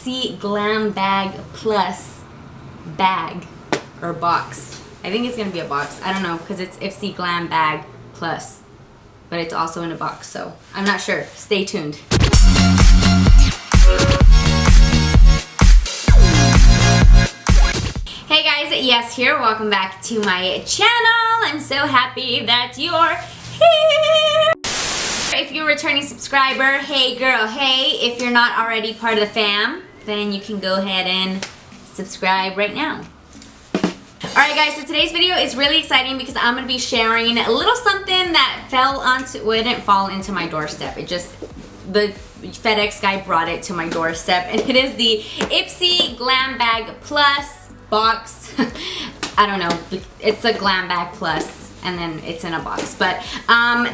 Ipsy Glam Bag Plus bag or box. I think it's gonna be a box. I don't know, because it's Ipsy Glam Bag Plus, but it's also in a box, so I'm not sure. Stay tuned. Hey guys, Yes here. Welcome back to my channel. I'm so happy that you're here. If you're a returning subscriber, hey girl, hey. If you're not already part of the fam, then you can go ahead and subscribe right now. Alright guys, so today's video is really exciting because I'm going to be sharing a little something that fell onto, well, it didn't fall into my doorstep. It just, the FedEx guy brought it to my doorstep, and it is the Ipsy Glam Bag Plus box. I don't know, it's a Glam Bag Plus, and then it's in a box. But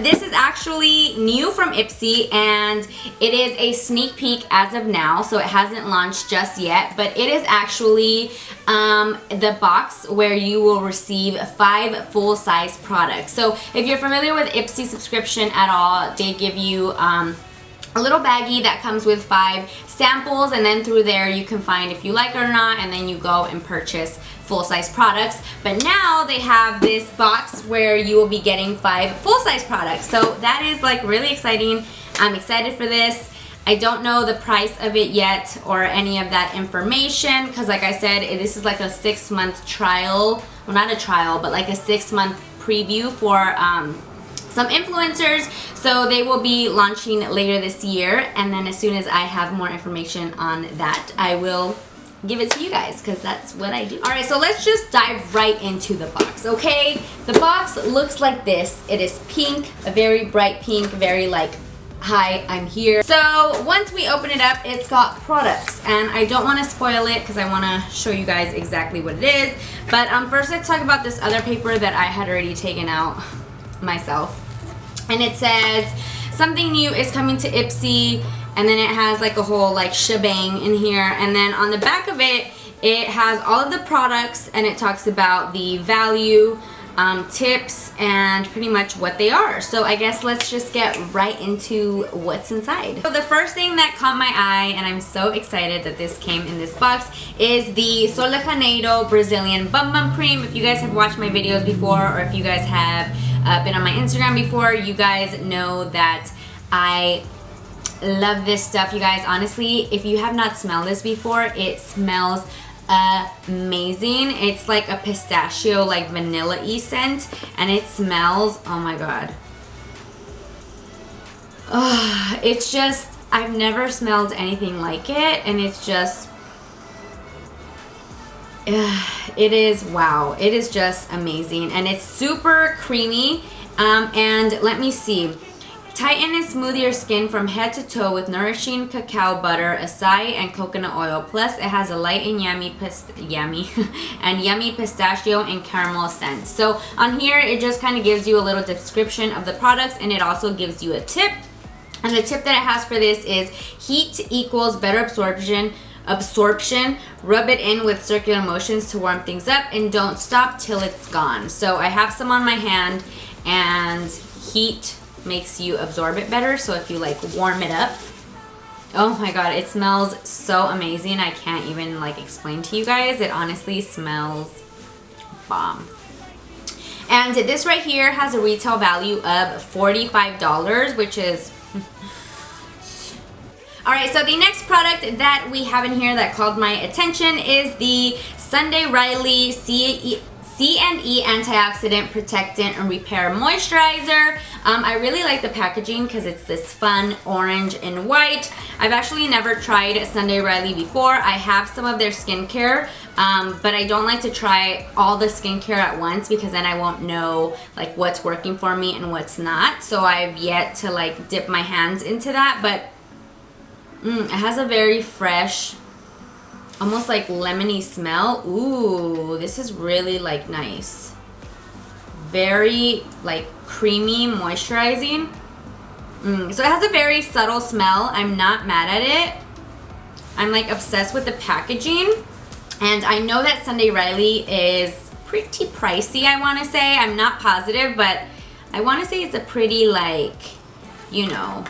this is actually new from Ipsy, and it is a sneak peek as of now, so it hasn't launched just yet, but it is actually the box where you will receive 5 full-size products. So if you're familiar with Ipsy subscription at all, they give you a little baggie that comes with 5 samples, and then through there you can find if you like it or not, and then you go and purchase full-size products. But now they have this box where you will be getting 5 full-size products, so that is like really exciting. I'm excited for this. I don't know the price of it yet or any of that information, because like I said, this is like a 6-month trial, well, not a trial, but like a 6-month preview for some influencers. So they will be launching later this year, and then as soon as I have more information on that, I will give it to you guys, because that's what I do. Alright, so let's just dive right into the box, okay? The box looks like this. It is pink, a very bright pink, very like, hi, I'm here. So once we open it up, it's got products, and I don't want to spoil it because I want to show you guys exactly what it is. But first let's talk about this other paper that I had already taken out myself. And it says, something new is coming to Ipsy, and then it has like a whole like shebang in here, and then on the back of it, it has all of the products, and it talks about the value, tips, and pretty much what they are. So I guess let's just get right into what's inside. So the first thing that caught my eye, and I'm so excited that this came in this box, is the Sol de Janeiro Brazilian Bum Bum Cream. If you guys have watched my videos before, or if you guys have been on my Instagram before, you guys know that I love this stuff, you guys. Honestly, if you have not smelled this before, it smells amazing. It's like a pistachio, like vanilla-y scent, and it smells, oh my god. Oh, it's just, I've never smelled anything like it, and it's just, it is, wow, it is just amazing, and it's super creamy. And let me see, tighten and smooth your skin from head to toe with nourishing cacao butter, acai, and coconut oil. Plus, it has a light and yummy pistachio and caramel scent. So on here, it just kind of gives you a little description of the products, and it also gives you a tip. And the tip that it has for this is heat equals better absorption. Rub it in with circular motions to warm things up, and don't stop till it's gone. So I have some on my hand, and heat makes you absorb it better, so if you like warm it up, oh my god, it smells so amazing. I can't even like explain to you guys. It honestly smells bomb. And this right here has a retail value of $45, which is alright. So the next product that we have in here that called my attention is the Sunday Riley C&E Antioxidant Protectant and Repair Moisturizer. I really like the packaging because it's this fun orange and white. I've actually never tried Sunday Riley before. I have some of their skincare, but I don't like to try all the skincare at once because then I won't know like what's working for me and what's not. So I've yet to like dip my hands into that, but it has a very fresh, almost like lemony smell. Ooh, this is really like nice. Very like creamy, moisturizing. So it has a very subtle smell. I'm not mad at it. I'm like obsessed with the packaging. And I know that Sunday Riley is pretty pricey, I want to say. I'm not positive, but I want to say it's a pretty like, you know,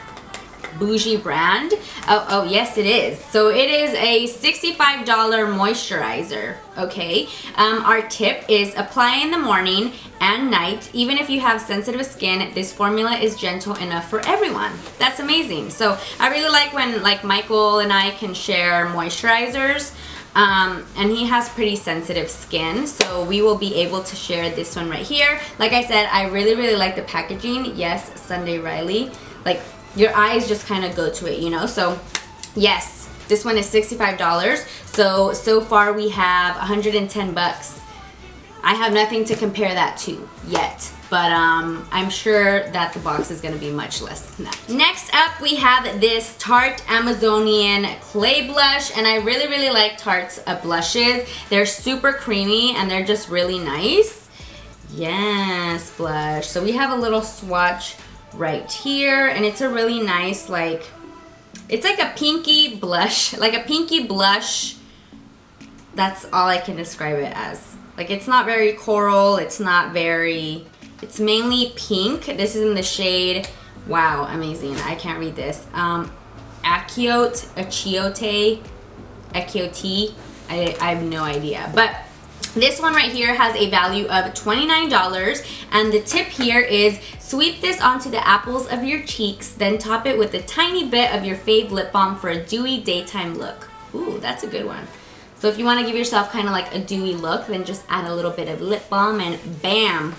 bougie brand. Oh yes it is. So it is a $65 moisturizer, okay? Our tip is apply in the morning and night. Even if you have sensitive skin, this formula is gentle enough for everyone. That's amazing. So I really like when like Michael and I can share moisturizers. And he has pretty sensitive skin, so we will be able to share this one right here. Like I said, I really like the packaging. Yes, Sunday Riley. Like, your eyes just kind of go to it, you know? So, yes, this one is $65. So far we have 110 bucks. I have nothing to compare that to yet, but I'm sure that the box is going to be much less than that. Next up, we have this Tarte Amazonian Clay Blush, and I really like Tarte's blushes. They're super creamy, and they're just really nice. Yes, blush. So we have a little swatch right here, and it's a really nice, like, it's like a pinky blush. Like a pinky blush. That's all I can describe it as. Like, it's not very coral, it's not very, it's mainly pink. This is in the shade, wow, amazing, I can't read this. Achiote, I have no idea. But this one right here has a value of $29, and the tip here is sweep this onto the apples of your cheeks, then top it with a tiny bit of your fave lip balm for a dewy daytime look. Ooh, that's a good one. So if you want to give yourself kind of like a dewy look, then just add a little bit of lip balm and bam,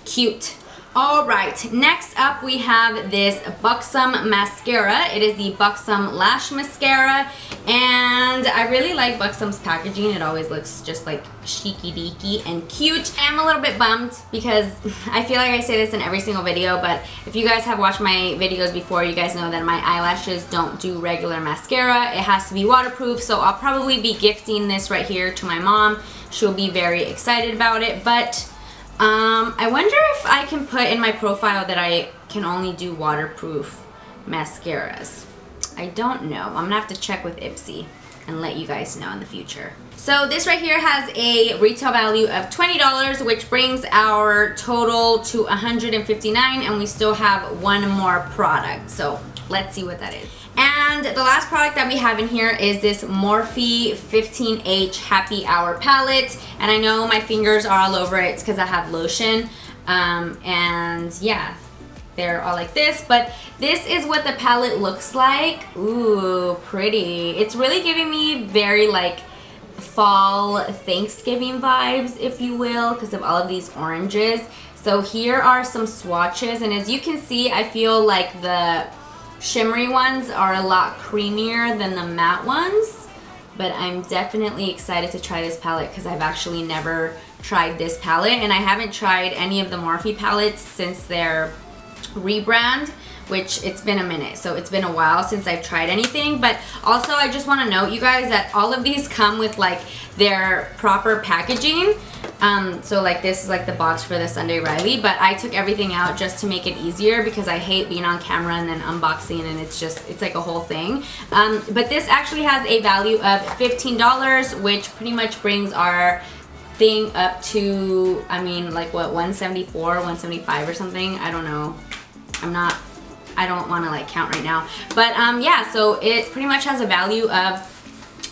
cute. All right, next up we have this Buxom Mascara. It is the Buxom Lash Mascara, and I really like Buxom's packaging. It always looks just like chicy deaky and cute. I am a little bit bummed because I feel like I say this in every single video, but if you guys have watched my videos before, you guys know that my eyelashes don't do regular mascara. It has to be waterproof, so I'll probably be gifting this right here to my mom. She'll be very excited about it, but I wonder if I can put in my profile that I can only do waterproof mascaras. I don't know. I'm gonna have to check with Ipsy and let you guys know in the future. So this right here has a retail value of $20, which brings our total to $159, and we still have one more product. So let's see what that is. And the last product that we have in here is this Morphe 15H Happy Hour palette. And I know my fingers are all over it because I have lotion. And yeah, they're all like this. But this is what the palette looks like. Ooh, pretty. It's really giving me very like fall Thanksgiving vibes, if you will, because of all of these oranges. So here are some swatches. And as you can see, I feel like the shimmery ones are a lot creamier than the matte ones, but I'm definitely excited to try this palette because I've actually never tried this palette, and I haven't tried any of the Morphe palettes since their rebrand, which it's been a minute, so it's been a while since I've tried anything. But also I just want to note, you guys, that all of these come with like their proper packaging. So like this is like the box for the Sunday Riley, but I took everything out just to make it easier because I hate being on camera and then unboxing, and it's like a whole thing. But this actually has a value of $15, which pretty much brings our thing up to, I mean, like what, 174, 175 or something? I don't know. I don't want to like count right now. But yeah, so it pretty much has a value of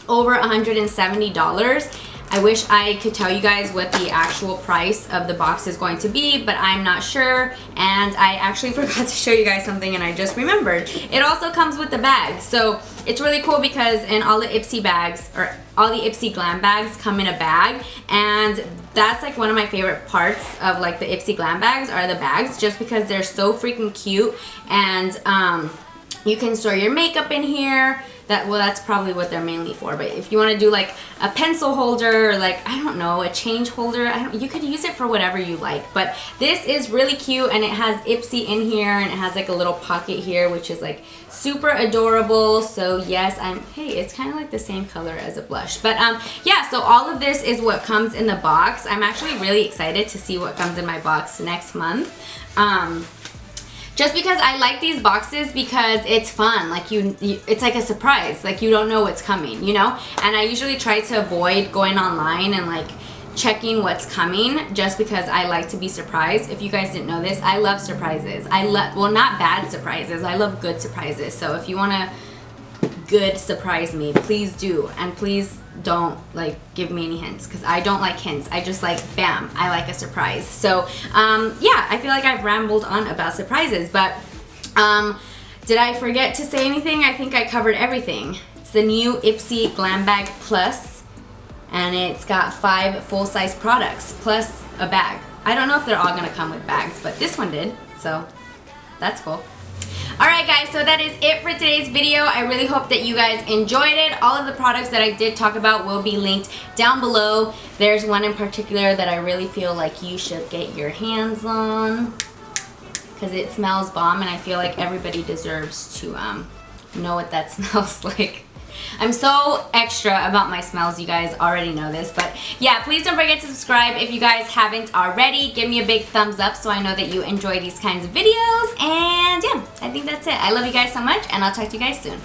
over $170. I wish I could tell you guys what the actual price of the box is going to be, but I'm not sure, and I actually forgot to show you guys something and I just remembered. It also comes with the bag, so it's really cool because in all the Ipsy bags, or all the Ipsy Glam bags come in a bag, and that's like one of my favorite parts of like the Ipsy Glam bags are the bags, just because they're so freaking cute, and you can store your makeup in here. Well, that's probably what they're mainly for, but if you want to do like a pencil holder or like, I don't know, a change holder, you could use it for whatever you like. But this is really cute, and it has Ipsy in here, and it has like a little pocket here, which is like super adorable. So yes, hey, it's kind of like the same color as a blush. But yeah, so all of this is what comes in the box. I'm actually really excited to see what comes in my box next month. Just because I like these boxes because it's fun, like it's like a surprise, like you don't know what's coming, you know? And I usually try to avoid going online and like checking what's coming just because I like to be surprised. If you guys didn't know this, I love surprises. Well, not bad surprises. I love good surprises. So if you want to good surprise me, please do. And please don't like give me any hints, because I don't like hints. I just like, bam, I like a surprise. So yeah, I feel like I've rambled on about surprises, but did I forget to say anything? I think I covered everything. It's the new Ipsy Glam Bag Plus, and it's got 5 full-size products plus a bag. I don't know if they're all gonna come with bags, but this one did, so that's cool. Alright guys, so that is it for today's video. I really hope that you guys enjoyed it. All of the products that I did talk about will be linked down below. There's one in particular that I really feel like you should get your hands on, because it smells bomb, and I feel like everybody deserves to know what that smells like. I'm so extra about my smells, you guys already know this, but yeah, please don't forget to subscribe if you guys haven't already. Give me a big thumbs up so I know that you enjoy these kinds of videos, and yeah, I think that's it. I love you guys so much, and I'll talk to you guys soon.